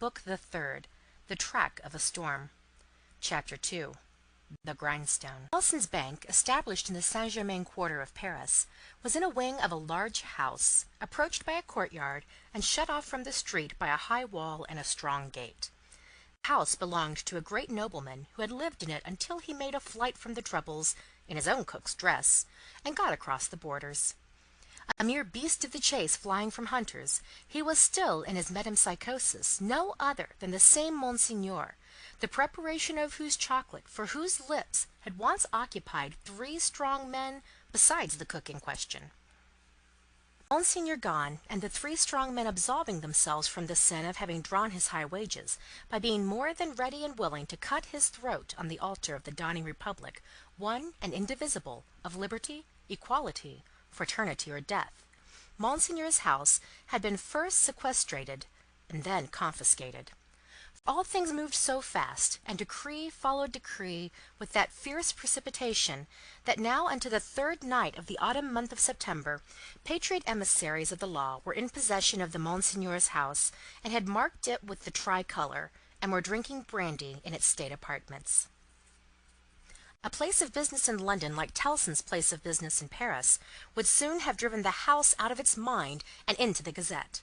Book the Third, The Track of a Storm. Chapter 2. The Grindstone. Tellson's Bank, established in the Saint-Germain quarter of Paris, was in a wing of a large house, approached by a courtyard, and shut off from the street by a high wall and a strong gate. The house belonged to a great nobleman who had lived in it until he made a flight from the troubles, in his own cook's dress, and got across the borders. A mere beast of the chase flying from hunters, he was still in his metempsychosis no other than the same Monseigneur, the preparation of whose chocolate for whose lips had once occupied 3 strong men besides the cook in question. Monseigneur gone, and the 3 strong men absolving themselves from the sin of having drawn his high wages, by being more than ready and willing to cut his throat on the altar of the dawning republic, one and indivisible, of liberty, equality, fraternity, or death, Monseigneur's house had been first sequestrated and then confiscated. All things moved so fast, and decree followed decree with that fierce precipitation, that now unto the 3rd night of the autumn month of September, patriot emissaries of the law were in possession of the Monseigneur's house, and had marked it with the tricolour, and were drinking brandy in its state apartments. A place of business in London, like Tellson's place of business in Paris, would soon have driven the house out of its mind and into the Gazette.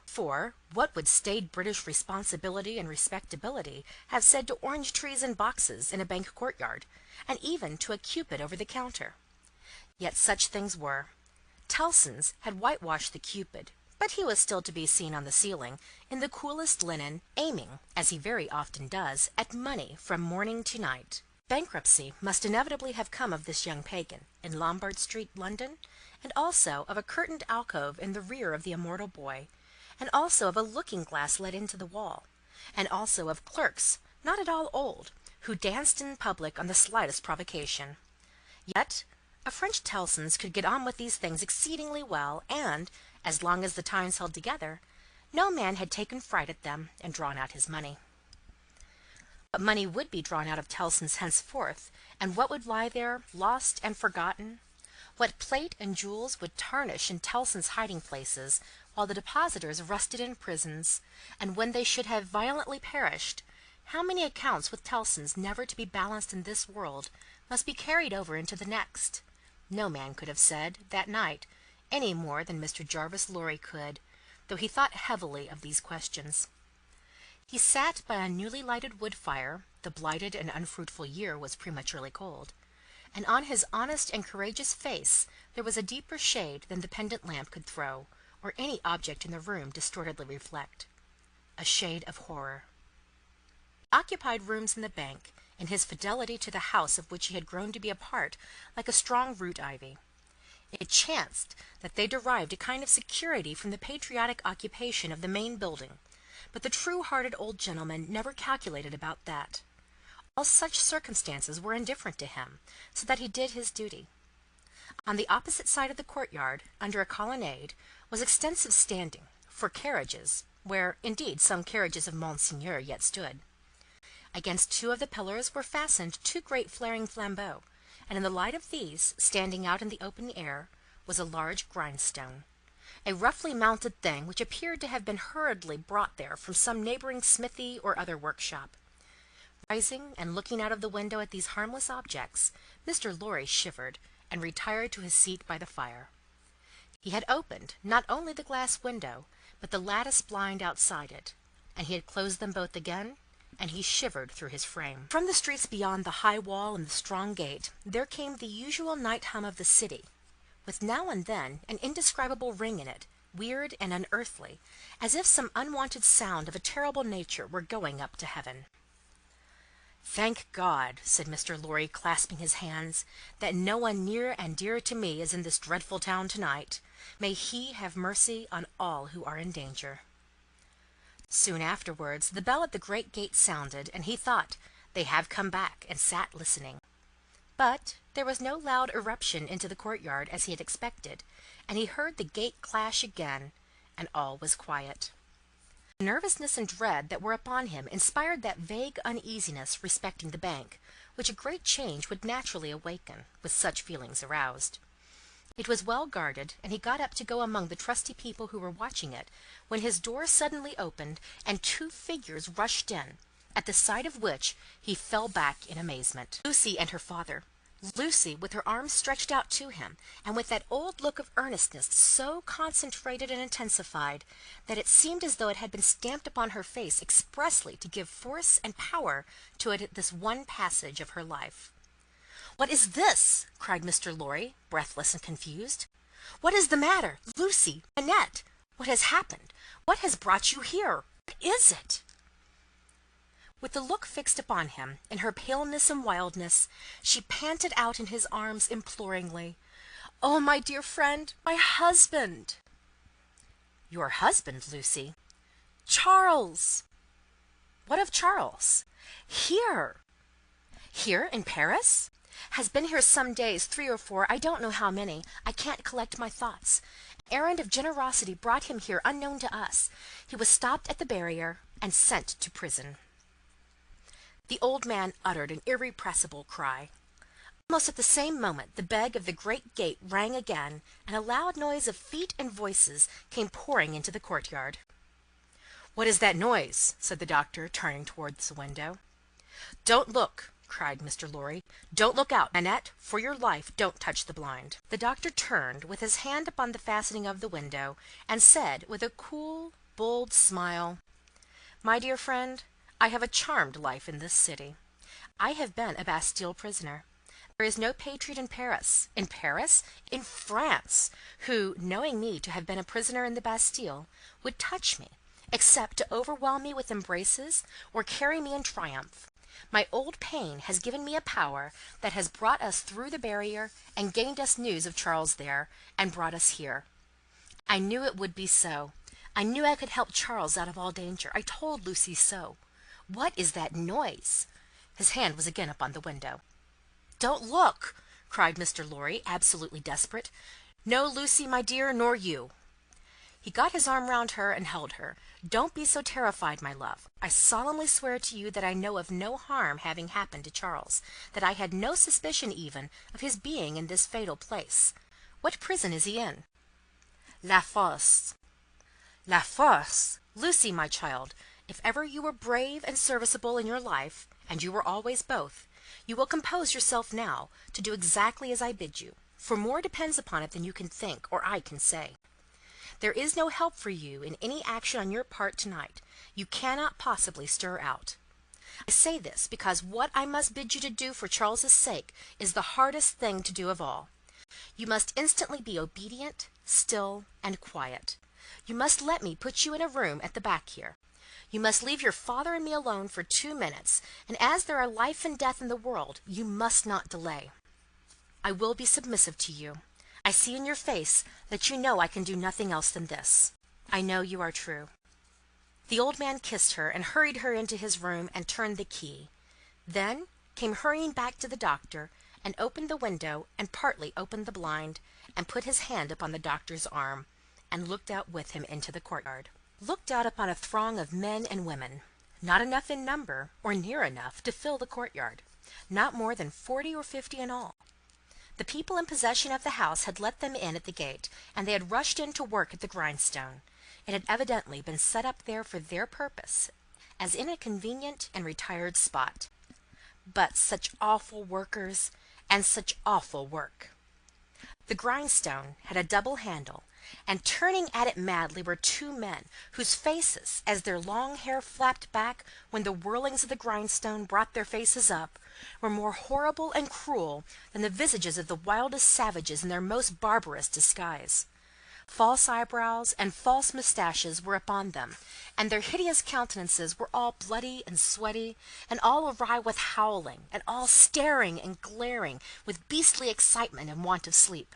For, what would staid British responsibility and respectability have said to orange trees and boxes in a bank courtyard, and even to a Cupid over the counter? Yet such things were. Tellson's had whitewashed the Cupid, but he was still to be seen on the ceiling, in the coolest linen, aiming, as he very often does, at money from morning to night. Bankruptcy must inevitably have come of this young pagan, in Lombard Street, London, and also of a curtained alcove in the rear of the immortal boy, and also of a looking-glass let into the wall, and also of clerks, not at all old, who danced in public on the slightest provocation. Yet a French Tellson's could get on with these things exceedingly well, and, as long as the Times held together, no man had taken fright at them and drawn out his money. What money would be drawn out of Tellson's henceforth, and what would lie there, lost and forgotten? What plate and jewels would tarnish in Tellson's hiding-places, while the depositors rusted in prisons, and when they should have violently perished, how many accounts with Tellson's never to be balanced in this world must be carried over into the next? No man could have said, that night, any more than Mr. Jarvis Lorry could, though he thought heavily of these questions. He sat by a newly lighted wood fire, the blighted and unfruitful year was prematurely cold, and on his honest and courageous face there was a deeper shade than the pendant lamp could throw, or any object in the room distortedly reflect. A shade of horror. He occupied rooms in the bank, in his fidelity to the house of which he had grown to be a part, like a strong root-ivy. It chanced that they derived a kind of security from the patriotic occupation of the main building, but the true-hearted old gentleman never calculated about that. All such circumstances were indifferent to him, so that he did his duty. On the opposite side of the courtyard, under a colonnade, was extensive standing, for carriages, where, indeed, some carriages of Monseigneur yet stood. Against 2 of the pillars were fastened 2 great flaring flambeaux, and in the light of these, standing out in the open air, was a large grindstone, a roughly mounted thing which appeared to have been hurriedly brought there from some neighbouring smithy or other workshop. Rising and looking out of the window at these harmless objects, Mr. Lorry shivered, and retired to his seat by the fire. He had opened, not only the glass window, but the lattice blind outside it, and he had closed them both again, and he shivered through his frame. From the streets beyond the high wall and the strong gate, there came the usual night hum of the city, with now and then an indescribable ring in it, weird and unearthly, as if some unwonted sound of a terrible nature were going up to heaven. "Thank God," said Mr. Lorry, clasping his hands, "that no one near and dear to me is in this dreadful town to-night. May He have mercy on all who are in danger." Soon afterwards the bell at the great gate sounded, and he thought, "They have come back," and sat listening. But there was no loud irruption into the courtyard, as he had expected, and he heard the gate clash again, and all was quiet. The nervousness and dread that were upon him inspired that vague uneasiness respecting the bank, which a great change would naturally awaken, with such feelings aroused. It was well guarded, and he got up to go among the trusty people who were watching it, when his door suddenly opened, and two figures rushed in, at the sight of which he fell back in amazement. Lucy and her father. Lucy, with her arms stretched out to him, and with that old look of earnestness so concentrated and intensified, that it seemed as though it had been stamped upon her face expressly to give force and power to it at this one passage of her life. "What is this?" cried Mr. Lorry, breathless and confused. "What is the matter? Lucy, Annette, what has happened? What has brought you here? What is it?" With the look fixed upon him, in her paleness and wildness, she panted out in his arms imploringly, "Oh, my dear friend, my husband!" "Your husband, Lucy?" "Charles!" "What of Charles?" "Here." "Here in Paris?" "Has been here some days, 3 or 4, I don't know how many. I can't collect my thoughts. An errand of generosity brought him here unknown to us. He was stopped at the barrier and sent to prison." The old man uttered an irrepressible cry. Almost at the same moment the bell of the great gate rang again, and a loud noise of feet and voices came pouring into the courtyard. "What is that noise?" said the doctor, turning towards the window. "Don't look!" cried Mr. Lorry. "Don't look out, Annette! For your life, don't touch the blind." The doctor turned, with his hand upon the fastening of the window, and said, with a cool, bold smile, "My dear friend, I have a charmed life in this city. I have been a Bastille prisoner. There is no patriot in Paris, in France, who, knowing me to have been a prisoner in the Bastille, would touch me, except to overwhelm me with embraces, or carry me in triumph. My old pain has given me a power that has brought us through the barrier, and gained us news of Charles there, and brought us here. I knew it would be so. I knew I could help Charles out of all danger. I told Lucy so. What is that noise?" His hand was again upon the window. "Don't look!" cried Mr. Lorry, absolutely desperate. "No, Lucy, my dear, nor you." He got his arm round her and held her. "Don't be so terrified, my love. I solemnly swear to you that I know of no harm having happened to Charles, that I had no suspicion even of his being in this fatal place. What prison is he in?" "La Force." "La Force! Lucy, my child, if ever you were brave and serviceable in your life, and you were always both, you will compose yourself now to do exactly as I bid you, for more depends upon it than you can think or I can say. There is no help for you in any action on your part to-night. You cannot possibly stir out. I say this because what I must bid you to do for Charles's sake is the hardest thing to do of all. You must instantly be obedient, still, and quiet. You must let me put you in a room at the back here. You must leave your father and me alone for 2 minutes, and as there are life and death in the world, you must not delay. I will be submissive to you. I see in your face that you know I can do nothing else than this. I know you are true." The old man kissed her, and hurried her into his room, and turned the key. Then came hurrying back to the doctor, and opened the window, and partly opened the blind, and put his hand upon the doctor's arm, and looked out with him into the courtyard. Looked out upon a throng of men and women, not enough in number, or near enough, to fill the courtyard, not more than 40 or 50 in all. The people in possession of the house had let them in at the gate, and they had rushed in to work at the grindstone. It had evidently been set up there for their purpose, as in a convenient and retired spot. But such awful workers, and such awful work! The grindstone had a double handle, and turning at it madly were 2 men, whose faces, as their long hair flapped back when the whirlings of the grindstone brought their faces up, were more horrible and cruel than the visages of the wildest savages in their most barbarous disguise. False eyebrows and false moustaches were upon them, and their hideous countenances were all bloody and sweaty, and all awry with howling, and all staring and glaring with beastly excitement and want of sleep.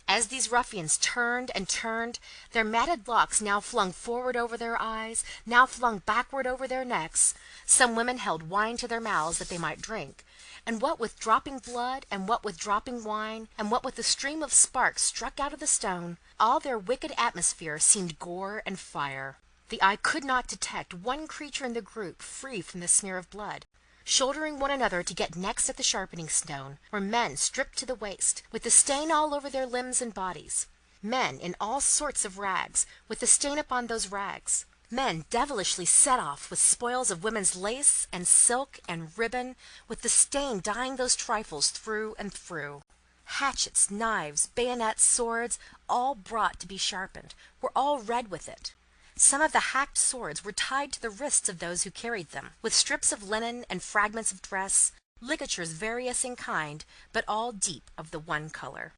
As these ruffians turned and turned, their matted locks now flung forward over their eyes, now flung backward over their necks, some women held wine to their mouths that they might drink, and what with dropping blood, and what with dropping wine, and what with the stream of sparks struck out of the stone, all their wicked atmosphere seemed gore and fire. The eye could not detect one creature in the group free from the smear of blood. shouldering one another to get next at the sharpening stone, were men stripped to the waist, with the stain all over their limbs and bodies. Men in all sorts of rags, with the stain upon those rags. Men devilishly set off with spoils of women's lace and silk and ribbon, with the stain dyeing those trifles through and through. Hatchets, knives, bayonets, swords, all brought to be sharpened, were all red with it. Some of the hacked swords were tied to the wrists of those who carried them, with strips of linen and fragments of dress, ligatures various in kind, but all deep of the one color.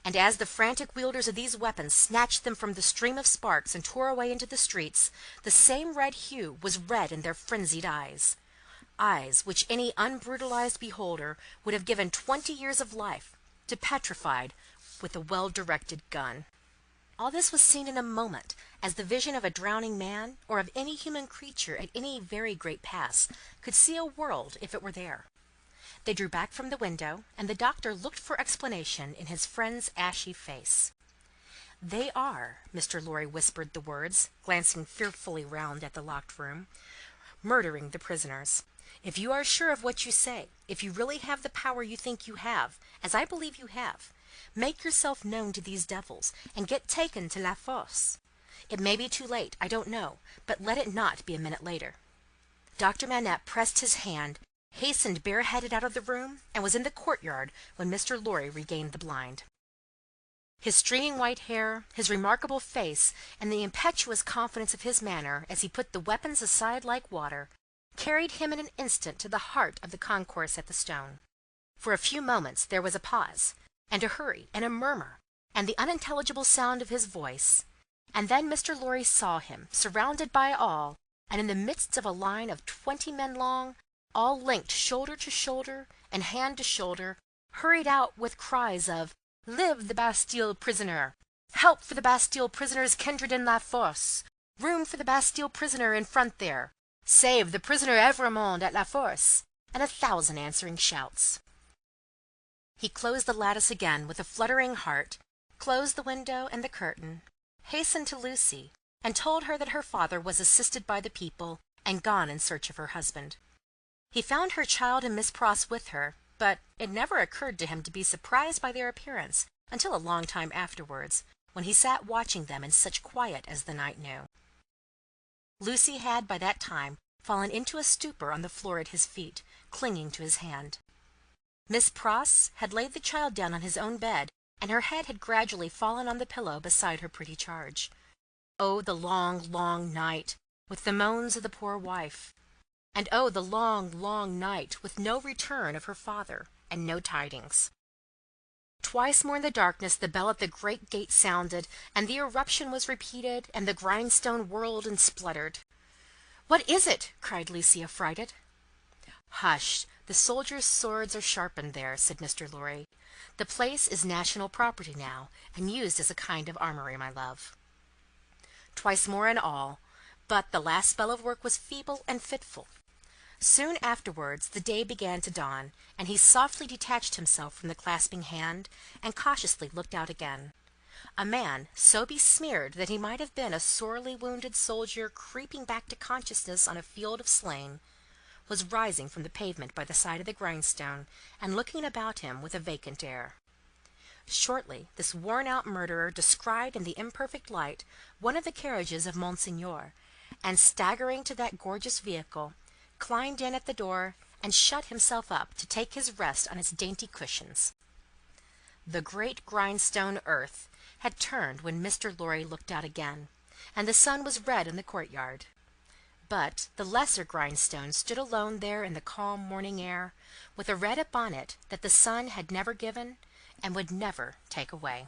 And as the frantic wielders of these weapons snatched them from the stream of sparks and tore away into the streets, the same red hue was red in their frenzied eyes. Eyes which any unbrutalized beholder would have given 20 years of life to petrified with a well-directed gun. All this was seen in a moment, as the vision of a drowning man, or of any human creature at any very great pass, could see a world if it were there. They drew back from the window, and the doctor looked for explanation in his friend's ashy face. "They are," Mr. Lorry whispered the words, glancing fearfully round at the locked room, "murdering the prisoners. If you are sure of what you say, if you really have the power you think you have, as I believe you have, make yourself known to these devils, and get taken to La Fosse. It may be too late, I don't know, but let it not be a minute later." Dr. Manette pressed his hand, hastened bareheaded out of the room, and was in the courtyard when Mr. Lorry regained the blind. His streaming white hair, his remarkable face, and the impetuous confidence of his manner as he put the weapons aside like water, carried him in an instant to the heart of the concourse at the stone. For a few moments there was a pause, and a hurry, and a murmur, and the unintelligible sound of his voice, and then Mr. Lorry saw him, surrounded by all, and in the midst of a line of 20 men long, all linked shoulder to shoulder and hand to shoulder, hurried out with cries of "Live the Bastille prisoner! Help for the Bastille prisoner's kindred in La Fosse! Room for the Bastille prisoner in front there! Save the prisoner Evrémonde at La Fosse!" and 1,000 answering shouts. He closed the lattice again with a fluttering heart, closed the window and the curtain, hastened to Lucy, and told her that her father was assisted by the people, and gone in search of her husband. He found her child and Miss Pross with her, but it never occurred to him to be surprised by their appearance until a long time afterwards, when he sat watching them in such quiet as the night knew. Lucy had by that time fallen into a stupor on the floor at his feet, clinging to his hand. Miss Pross had laid the child down on his own bed, and her head had gradually fallen on the pillow beside her pretty charge. Oh, the long, long night, with the moans of the poor wife! And oh, the long, long night, with no return of her father, and no tidings! Twice more in the darkness the bell at the great gate sounded, and the eruption was repeated, and the grindstone whirled and spluttered. "What is it?" cried Lucy, affrighted. "Hush! The soldiers' swords are sharpened there," said Mr. Lorry. "The place is national property now, and used as a kind of armoury, my love." Twice more in all, but the last spell of work was feeble and fitful. Soon afterwards the day began to dawn, and he softly detached himself from the clasping hand, and cautiously looked out again. A man, so besmeared that he might have been a sorely wounded soldier creeping back to consciousness on a field of slain, was rising from the pavement by the side of the grindstone, and looking about him with a vacant air. Shortly this worn-out murderer descried in the imperfect light one of the carriages of Monseigneur, and staggering to that gorgeous vehicle, climbed in at the door, and shut himself up to take his rest on its dainty cushions. The great grindstone earth had turned when Mr. Lorry looked out again, and the sun was red in the courtyard. But the lesser grindstone stood alone there in the calm morning air, with a red upon it that the sun had never given, and would never take away.